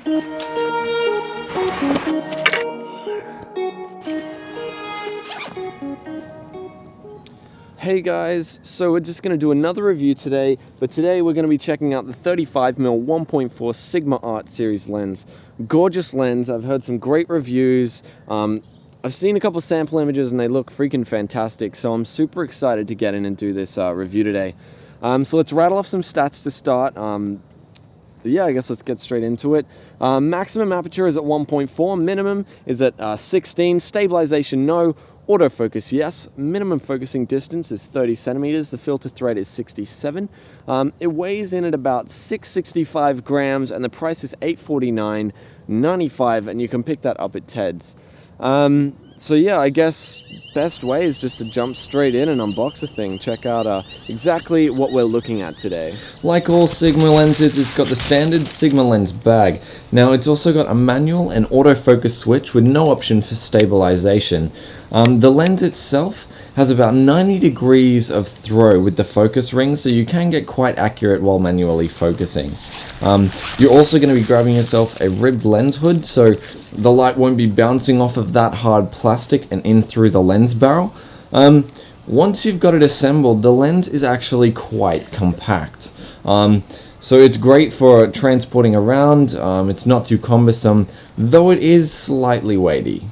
Hey guys, so we're just going to do another review today, but today we're going to be checking out the 35mm 1.4 Sigma Art Series lens. Gorgeous lens. I've heard some great reviews. I've seen a couple sample images and they look freaking fantastic, so I'm super excited to get in and do this review today. So let's rattle off some stats to start. Yeah, I guess let's get straight into it. Maximum aperture is at 1.4, minimum is at 16, stabilization no, autofocus yes, minimum focusing distance is 30 centimeters, the filter thread is 67. It weighs in at about 665 grams and the price is $849.95, and you can pick that up at Ted's. So yeah, I guess best way is just to jump straight in and unbox the thing. Check out exactly what we're looking at today. Like all Sigma lenses, it's got the standard Sigma lens bag. Now it's also got a manual and autofocus switch with no option for stabilization. The lens itself has about 90 degrees of throw with the focus ring, so you can get quite accurate while manually focusing. You're also going to be grabbing yourself a ribbed lens hood, so the light won't be bouncing off of that hard plastic and in through the lens barrel. Once you've got it assembled, the lens is actually quite compact. So it's great for transporting around. It's not too cumbersome, though it is slightly weighty.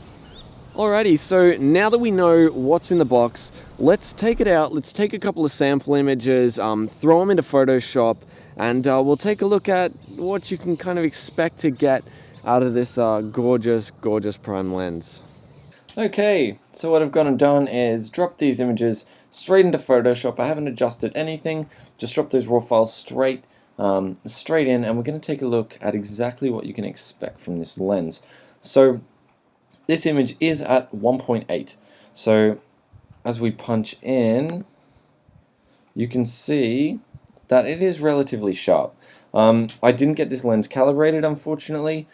Alrighty, so now that we know what's in the box, let's take it out, let's take a couple of sample images, throw them into Photoshop, and we'll take a look at what you can kind of expect to get out of this gorgeous prime lens. Okay, so what I've gone and done is drop these images straight into Photoshop. I haven't adjusted anything, just drop those raw files straight in, and we're going to take a look at exactly what you can expect from this lens. So this image is at 1.8, so as we punch in, you can see that it is relatively sharp. I didn't get this lens calibrated, unfortunately,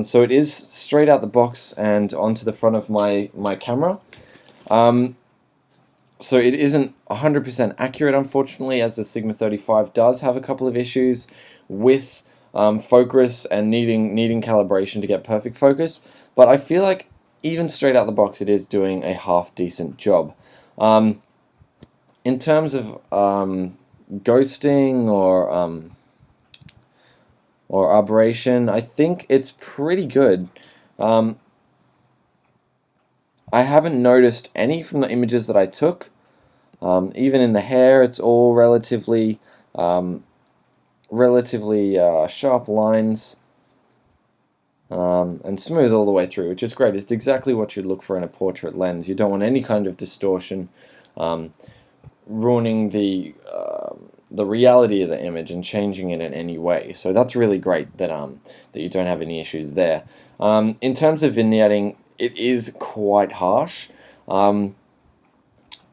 so it is straight out the box and onto the front of my camera. So it isn't 100% accurate, unfortunately, as the Sigma 35 does have a couple of issues with focus and needing calibration to get perfect focus, but I feel like even straight out the box it is doing a half decent job. In terms of ghosting or aberration, I think it's pretty good. I haven't noticed any from the images that I took. Even in the hair, it's all relatively sharp lines and smooth all the way through, which is great. It's exactly what you'd look for in a portrait lens. You don't want any kind of distortion ruining the reality of the image and changing it in any way. So that's really great that that you don't have any issues there. In terms of vignetting, it is quite harsh.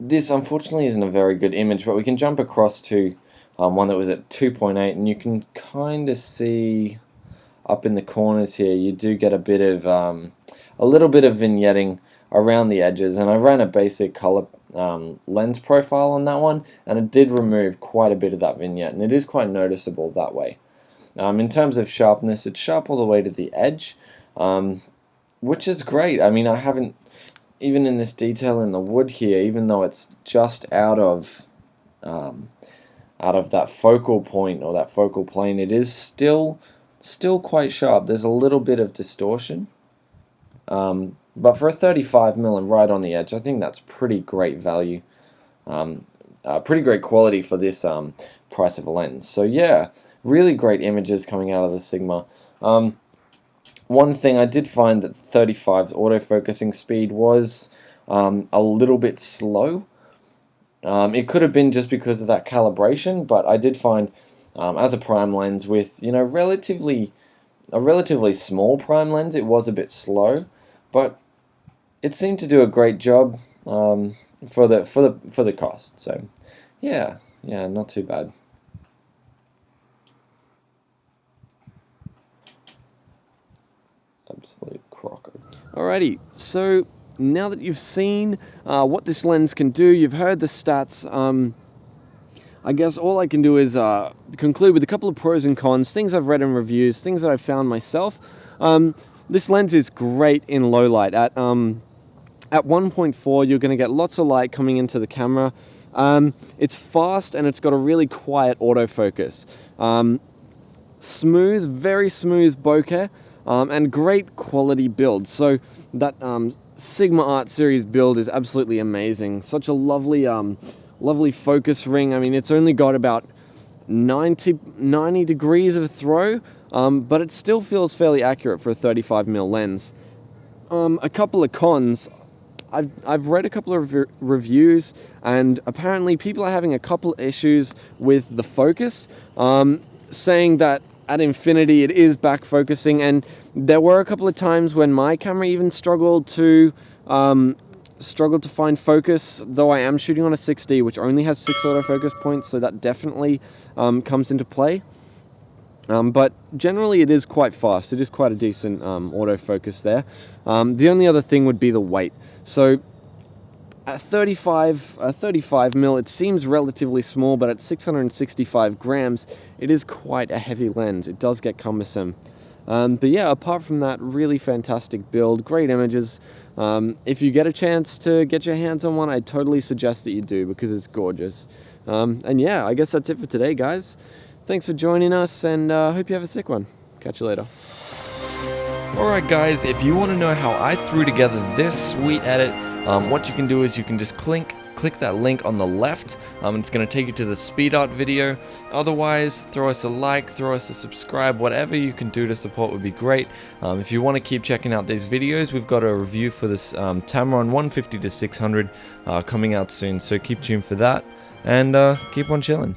This unfortunately isn't a very good image, but we can jump across to one that was at 2.8, and you can kind of see up in the corners here, you do get a little bit of vignetting around the edges, and I ran a basic color lens profile on that one, and it did remove quite a bit of that vignette, and it is quite noticeable that way. In terms of sharpness, it's sharp all the way to the edge, which is great. I mean, I haven't, even in this detail in the wood here, even though it's just out of that focal point or that focal plane, it is still quite sharp. There's a little bit of distortion, but for a 35mm and right on the edge, I think that's pretty great value, pretty great quality for this price of a lens. So yeah, really great images coming out of the Sigma. One thing I did find that 35's autofocusing speed was a little bit slow. It could have been just because of that calibration, but I did find as a prime lens with, you know, a relatively small prime lens, it was a bit slow, but it seemed to do a great job for the cost. So yeah, not too bad. Absolute crocker. Alrighty, so now that you've seen what this lens can do, you've heard the stats, I guess all I can do is conclude with a couple of pros and cons, things I've read in reviews, things that I've found myself. This lens is great in low light. At 1.4, you're going to get lots of light coming into the camera. It's fast and it's got a really quiet autofocus. Smooth, very smooth bokeh, and great quality build. So that Sigma Art Series build is absolutely amazing. Such a lovely lovely focus ring. I mean, it's only got about 90 degrees of throw, but it still feels fairly accurate for a 35mm lens. A couple of cons. I've read a couple of reviews, and apparently people are having a couple of issues with the focus, saying that at infinity it is back focusing, and there were a couple of times when my camera even struggled to find focus, though I am shooting on a 6D, which only has 6 autofocus points, so that definitely comes into play. But generally it is quite fast. It is quite a decent autofocus there. The only other thing would be the weight. So at 35mm, it seems relatively small, but at 665 grams, it is quite a heavy lens. It does get cumbersome. But yeah, apart from that, really fantastic build, great images. If you get a chance to get your hands on one, I totally suggest that you do, because it's gorgeous. And yeah, I guess that's it for today, guys. Thanks for joining us, and hope you have a sick one. Catch you later. Alright guys, if you want to know how I threw together this sweet edit, what you can do is you can just click that link on the left. It's going to take you to the speed art video. Otherwise, throw us a like, throw us a subscribe, whatever you can do to support would be great. If you want to keep checking out these videos, we've got a review for this Tamron 150-600 coming out soon, so keep tuned for that, and keep on chilling.